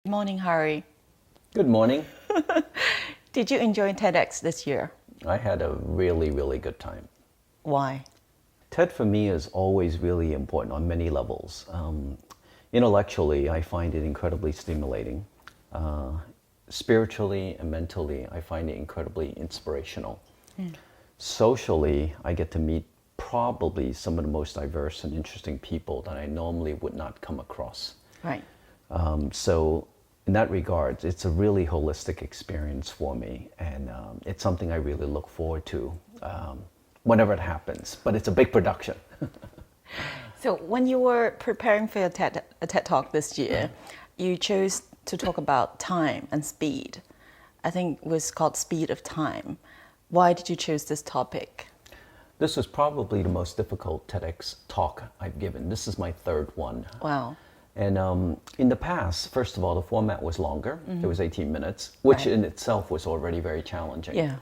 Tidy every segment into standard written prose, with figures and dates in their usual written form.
Morning, Harry. Good morning. Did you enjoy TEDx this year? I had a really, really good time. Why? TED for me is always really important on many levels. Intellectually, I find it incredibly stimulating. Spiritually and mentally, I find it incredibly inspirational. Socially, I get to meet probably some of the most diverse and interesting people that I normally would not come across. Right. So in that regard, it's a really holistic experience for me, and it's something I really look forward to whenever it happens, but it's a big production. So when you were preparing for your TED Talk this year, you chose to talk about time and speed. I think it was called Speed of Time. Why did you choose this topic? This was probably the most difficult TEDx talk I've given. This is my third one. Wow. And in the past, first of all, the format was longer. It was 18 minutes, which in itself was already very challenging. Yeah.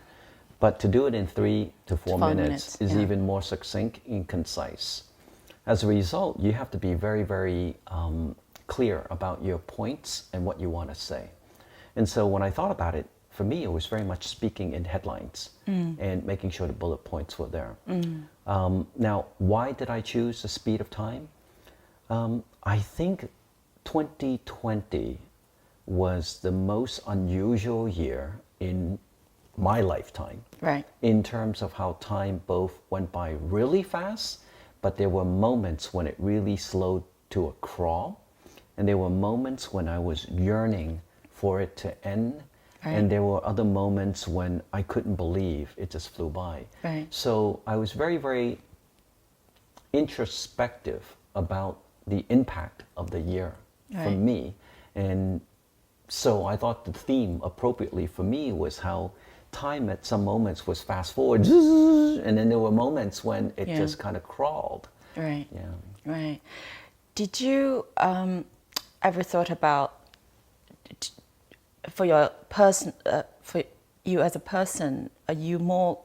But to do it in 3 to 4 5 minutes is even more succinct and concise. As a result, you have to be very, very clear about your points and what you want to say. And so when I thought about it, for me, it was very much speaking in headlines and making sure the bullet points were there. Now, why did I choose the speed of time? I think 2020 was the most unusual year in my lifetime. Right. In terms of how time both went by really fast, but there were moments when it really slowed to a crawl. And there were moments when I was yearning for it to end. Right. And there were other moments when I couldn't believe it just flew by. Right. So I was very, very introspective about the impact of the year for me. And so I thought the theme appropriately for me was how time at some moments was fast forward, and then there were moments when it just kind of crawled. Right. Yeah. Right. Did you ever thought about for you as a person, are you more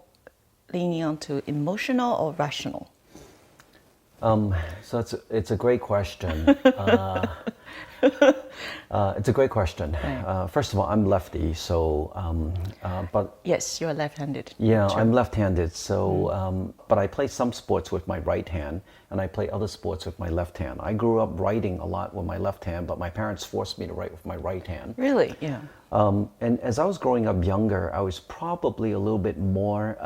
leaning onto emotional or rational? So it's a great question. It's a great question. Right. First of all, I'm lefty, so but Yes, you're left-handed. yeah, True. I'm left-handed. So but I play some sports with my right hand, and I play other sports with my left hand. I grew up writing a lot with my left hand, but my parents forced me to write with my right hand. Really? Yeah. And as I was growing up younger, I was probably a little bit more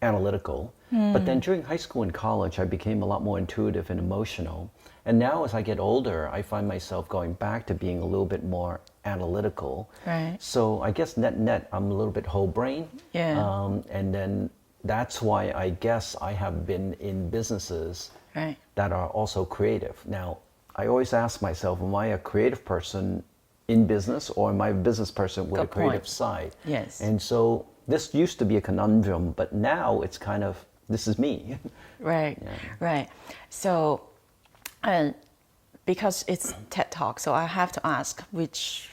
analytical. But then during high school and college, I became a lot more intuitive and emotional. And now as I get older, I find myself going back to being a little bit more analytical. Right. So I guess net, I'm a little bit whole brain. Yeah. And then that's why I guess I have been in businesses that are also creative. Now, I always ask myself, am I a creative person in business, or am I a business person with a creative side? Yes. And so this used to be a conundrum, but now it's kind of, this is me. Right. Yeah. Right. So, because it's TED Talk, so I have to ask which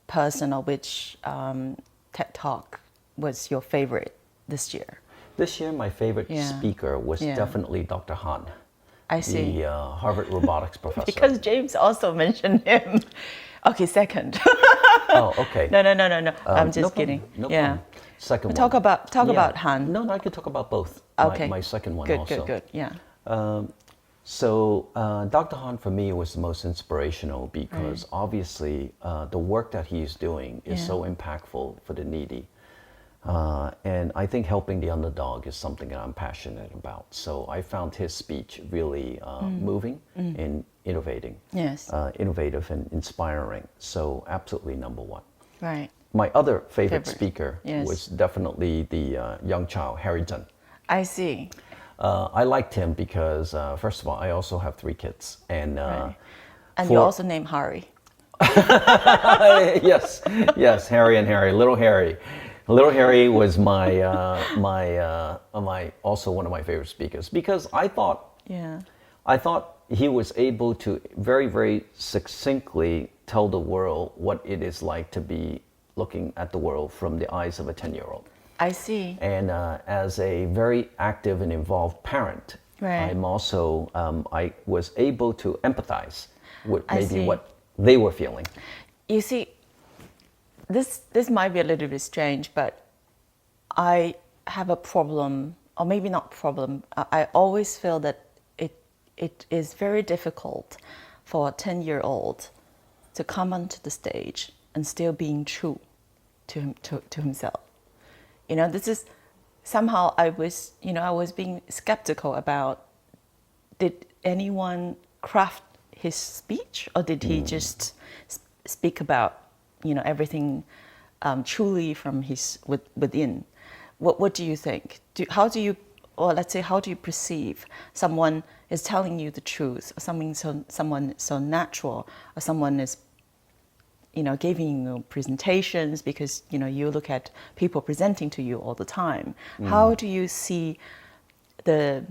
person or which TED Talk was your favorite this year? This year, my favorite speaker was definitely Dr. Han. I see. The Harvard robotics professor. Because James also mentioned him. Okay, second. Oh, okay. No. I'm just kidding. No problem. Second one. Talk about Han. No, I could talk about both. Okay. My second one good, also. Good. Yeah. So Dr. Han for me was the most inspirational because obviously the work that he's doing is so impactful for the needy. And I think helping the underdog is something that I'm passionate about. So I found his speech really moving and innovative and inspiring. So absolutely number one. Right. My other favorite speaker was definitely the young child, Harry. I see. I liked him because, first of all, I also have 3 kids. And you also named Harry. Yes, Harry and Harry, little Harry. Little Harry was also one of my favorite speakers because I thought he was able to very, very succinctly tell the world what it is like to be looking at the world from the eyes of a 10-year-old. I see. And as a very active and involved parent, Right. I'm also, I was able to empathize with I maybe see. what they were feeling. You see, this might be a little bit strange, but I have a problem, or maybe not problem. I always feel that it is very difficult for a 10-year-old to come onto the stage and still being true to himself. You know, this is somehow I was being skeptical about, did anyone craft his speech, or did he just speak about, everything truly from his within? What do you think? How do you perceive someone is telling you the truth, or someone so natural, or someone is, giving you presentations, because you look at people presenting to you all the time. How do you see the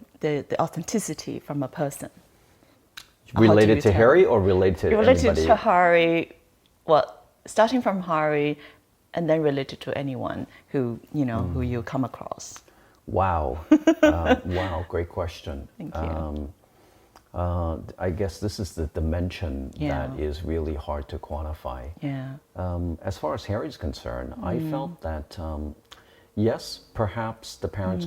authenticity from a person? Related to Harry or related to Related anybody? to Harry, well, starting from Harry, and then related to anyone who who you come across. Wow. Wow, great question. Thank you. I guess this is the dimension Yeah. that is really hard to quantify. Yeah. As far as Harry's concerned, I felt that yes, perhaps the parents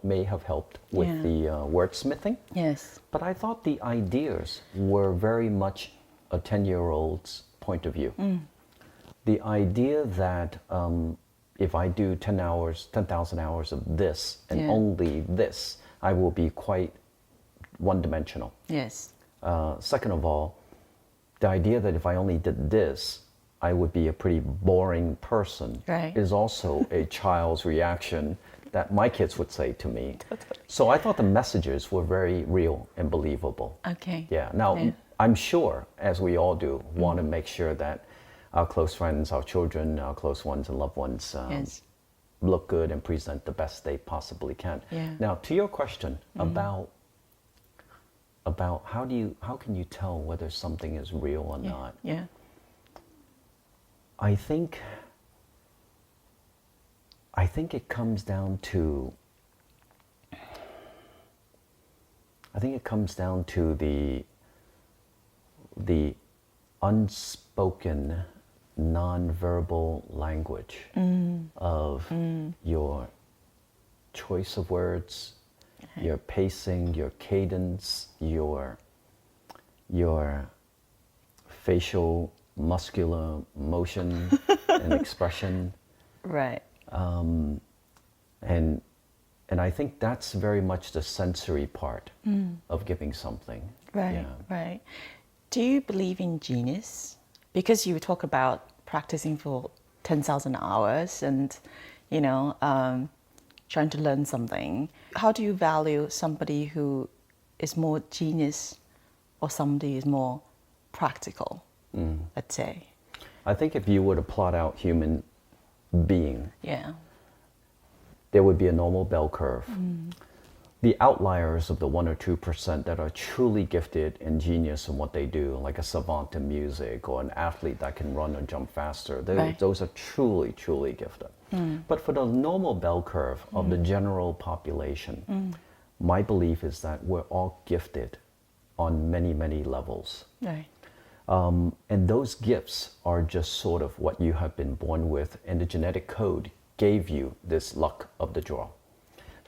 may have helped with Yeah. the wordsmithing, Yes. but I thought the ideas were very much a 10-year-old's point of view. The idea that if I do 10,000 hours of this and Yeah. only this, I will be quite one-dimensional. Yes. Second of all, the idea that if I only did this, I would be a pretty boring person, Right. is also a child's reaction that my kids would say to me. So I thought the messages were very real and believable. Okay. Yeah. Now, Yeah. I'm sure, as we all do, want to make sure that our close friends, our children, our close ones and loved ones Yes. look good and present the best they possibly can. Yeah. Now, to your question about how can you tell whether something is real or Yeah. not? Yeah. I think it comes down to the unspoken nonverbal language of your choice of words, your pacing, your cadence, your facial muscular motion and expression. Right. And I think that's very much the sensory part of giving something. Right. Yeah. Right. Do you believe in genius? Because you talk about practicing for 10,000 hours and, trying to learn something. How do you value somebody who is more genius, or somebody is more practical, let's say? I think if you were to plot out human being, Yeah. there would be a normal bell curve. The outliers of the 1 or 2% that are truly gifted and genius in what they do, like a savant in music or an athlete that can run or jump faster, Right. those are truly, truly gifted. But for the normal bell curve of the general population, my belief is that we're all gifted on many, many levels. Right. And those gifts are just sort of what you have been born with, and the genetic code gave you this luck of the draw.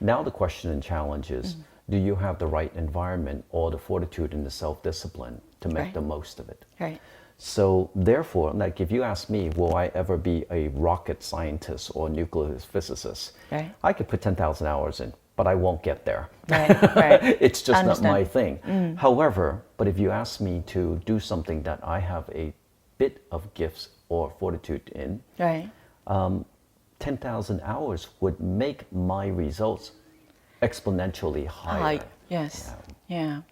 Now the question and challenge is, do you have the right environment or the fortitude and the self-discipline to make Right. the most of it? Right. So therefore, like if you ask me, will I ever be a rocket scientist or nuclear physicist? Right. I could put 10,000 hours in, but I won't get there. Right. Right. It's just not Understand. my thing. However, but if you ask me to do something that I have a bit of gifts or fortitude in, Right. 10,000 hours would make my results exponentially higher. Yes. Yeah.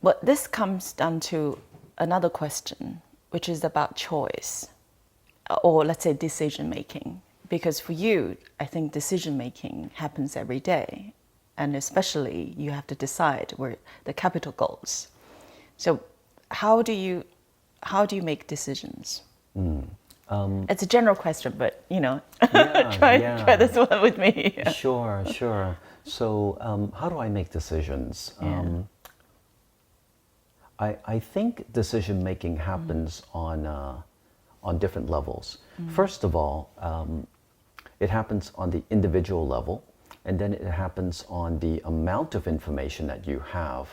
But this comes down to another question, which is about choice, or let's say decision making. Because for you, I think decision making happens every day, and especially you have to decide where the capital goes. So, how do you make decisions? It's a general question, but try this one with me. Sure, sure. So, how do I make decisions? I think decision making happens on different levels. First of all, it happens on the individual level, and then it happens on the amount of information that you have,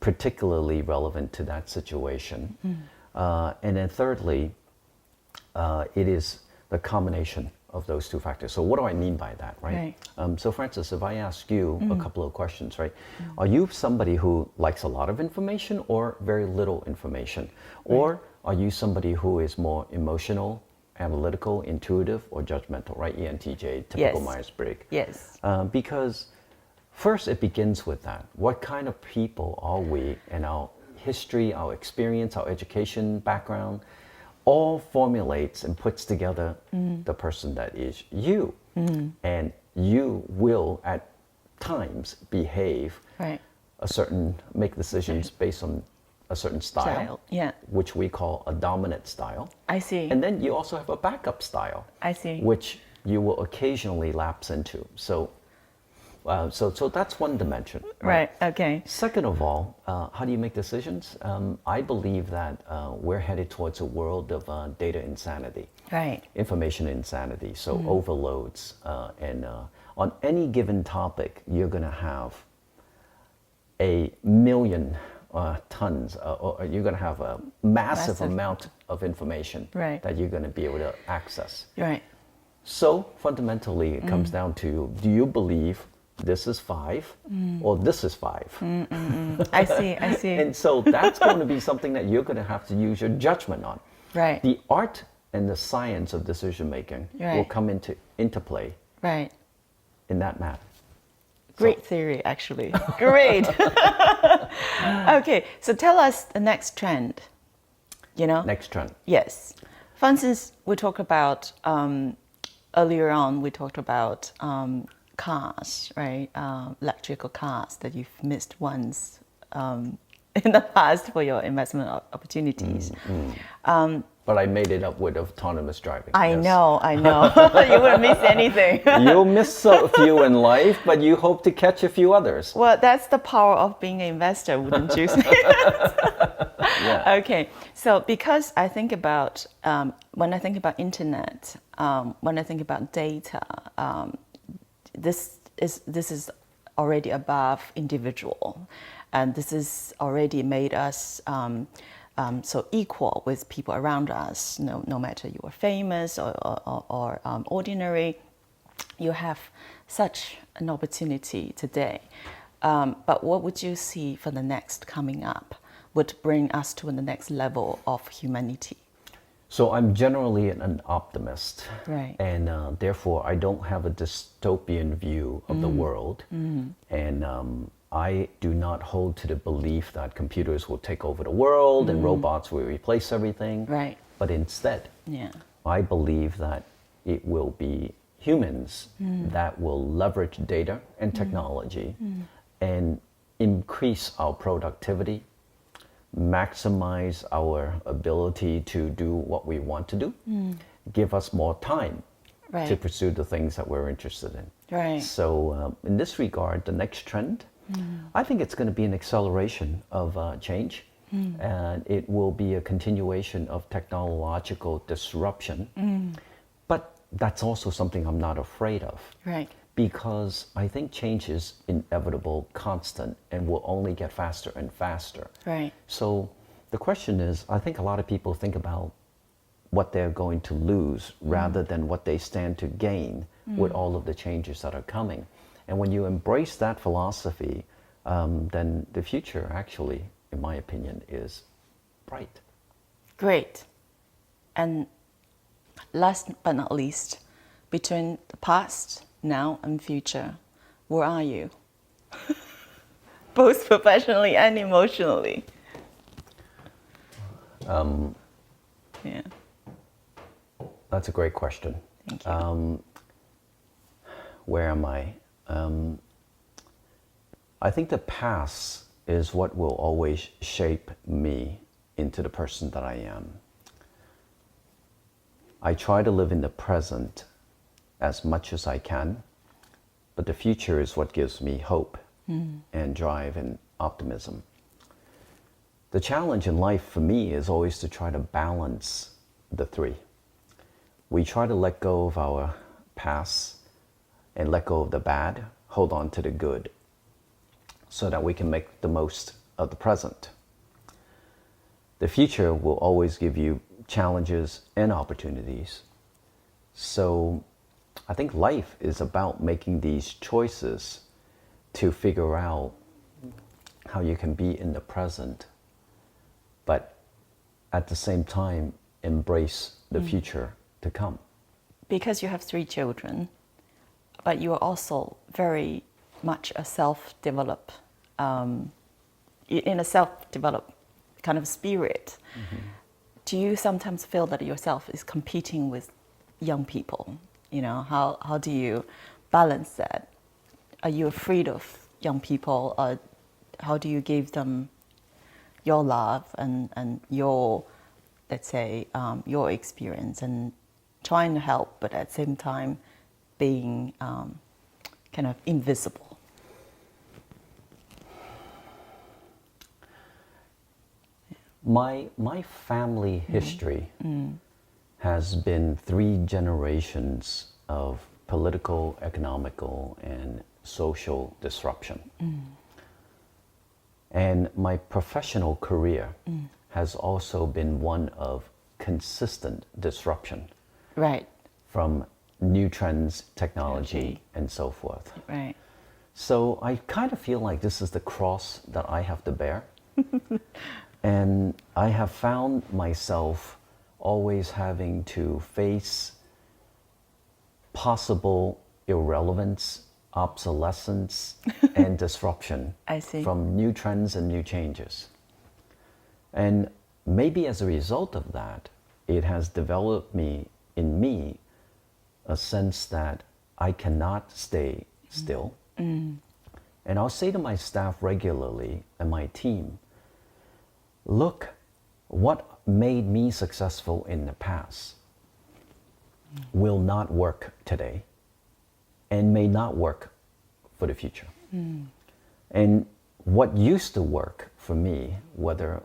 particularly relevant to that situation. And then thirdly, it is the combination of those two factors. So what do I mean by that, right? So Francis, if I ask you a couple of questions, right? Are you somebody who likes a lot of information or very little information? Or are you somebody who is more emotional, analytical, intuitive, or judgmental, right? ENTJ, typical Myers-Briggs. Yes. Because first it begins with that. What kind of people are we, and our history, our experience, our education background, all formulates and puts together the person that is you. And you will at times behave a certain, make decisions based on a certain style, which we call a dominant style. I see. And then you also have a backup style. I see. Which you will occasionally lapse into. So that's one dimension. Right. Okay. Second of all, how do you make decisions? I believe that we're headed towards a world of data insanity. Right. Information insanity. So overloads. And on any given topic, you're going to have a million tons, or you're going to have a massive amount of information that you're going to be able to access. Right. So fundamentally, it comes down to, do you believe this is 5 or this is 5? I see, I see. And so that's going to be something that you're going to have to use your judgment on. Right. The art and the science of decision making will come into play in that matter. Great theory, actually. Great. Okay, so tell us the next trend. Next trend. Yes. For instance, we talked about earlier on. We talked about cars, right? Electrical cars that you've missed once in the past for your investment opportunities. But I made it up with autonomous driving. I know. You wouldn't miss anything. You'll miss a few in life, but you hope to catch a few others. Well, that's the power of being an investor, wouldn't you say? Okay, so because I think about, when I think about internet, when I think about data, this is already above individual, and this has already made us so equal with people around us. No matter you are famous or ordinary, you have such an opportunity today. But what would you see for the next coming up would bring us to the next level of humanity? So I'm generally an optimist, right. And therefore I don't have a dystopian view of the world, and I do not hold to the belief that computers will take over the world and robots will replace everything. Right. But instead, I believe that it will be humans that will leverage data and technology and increase our productivity, maximize our ability to do what we want to do, give us more time to pursue the things that we're interested in. Right. So in this regard, the next trend, I think it's going to be an acceleration of change, and it will be a continuation of technological disruption. But that's also something I'm not afraid of. Right. Because I think change is inevitable, constant, and will only get faster and faster. Right. So the question is, I think a lot of people think about what they're going to lose rather than what they stand to gain with all of the changes that are coming. And when you embrace that philosophy, then the future actually, in my opinion, is bright. Great. And last but not least, between the past, now, and future, where are you? Both professionally and emotionally. Yeah. That's a great question. Thank you. Where am I? I think the past is what will always shape me into the person that I am. I try to live in the present as much as I can, but the future is what gives me hope and drive and optimism. The challenge in life for me is always to try to balance the three. We try to let go of our past and let go of the bad, hold on to the good, so that we can make the most of the present. The future will always give you challenges and opportunities. So I think life is about making these choices to figure out how you can be in the present, but at the same time embrace the future to come. Because you have 3 children, but you are also very much a self-developed, in a self-developed kind of spirit. Do you sometimes feel that yourself is competing with young people? You know, how do you balance that? Are you afraid of young people, or how do you give them your love and your, let's say, your experience, and trying to help, but at the same time being kind of invisible? My family history has been 3 generations of political, economical, and social disruption. And my professional career has also been one of consistent disruption. Right. From new trends, technology, and so forth. Right. So I kind of feel like this is the cross that I have to bear. And I have found myself always having to face possible irrelevance, obsolescence, and disruption I see. from new trends and new changes. And maybe as a result of that, it has developed in me a sense that I cannot stay still. And I'll say to my staff regularly and my team, look, what made me successful in the past will not work today and may not work for the future. And what used to work for me, whether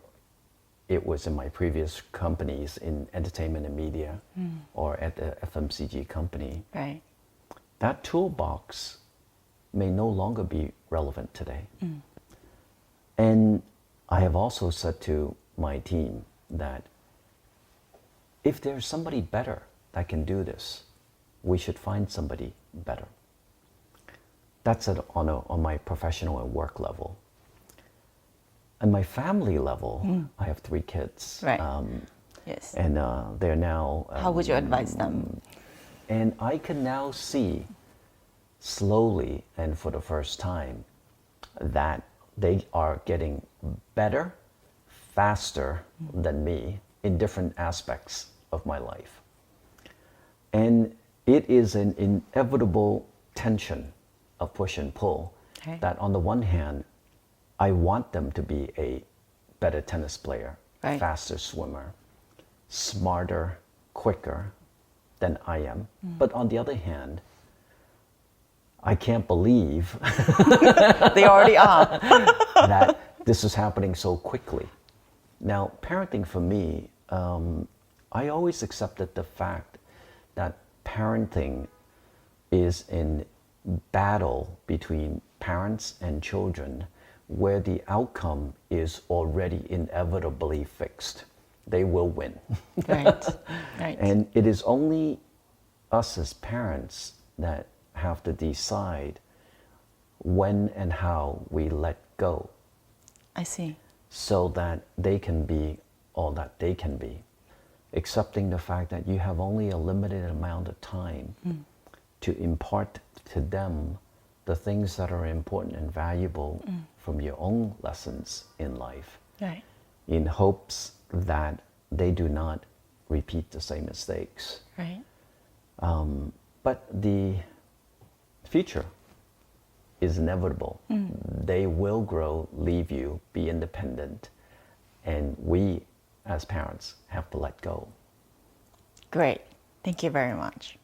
it was in my previous companies in entertainment and media or at the FMCG company, Right. that toolbox may no longer be relevant today. And I have also said to my team that if there's somebody better that can do this, we should find somebody better. That's on my professional and work level. On my family level, I have 3 kids. Right. Yes. And they're now... How would you advise them? And I can now see slowly and for the first time that they are getting better, faster than me in different aspects of my life. And it is an inevitable tension of push and pull. Okay. That on the one hand, I want them to be a better tennis player, Right. faster swimmer, smarter, quicker than I am. But on the other hand, I can't believe They already are. that this is happening so quickly. Now, parenting for me, I always accepted the fact that parenting is in battle between parents and children where the outcome is already inevitably fixed. They will win. Right. Right. And it is only us as parents that have to decide when and how we let go I see. so that they can be all that they can be, accepting the fact that you have only a limited amount of time to impart to them the things that are important and valuable from your own lessons in life, Right. in hopes that they do not repeat the same mistakes. Right. But the future is inevitable. They will grow, leave you, be independent, and we as parents have to let go. Great. Thank you very much.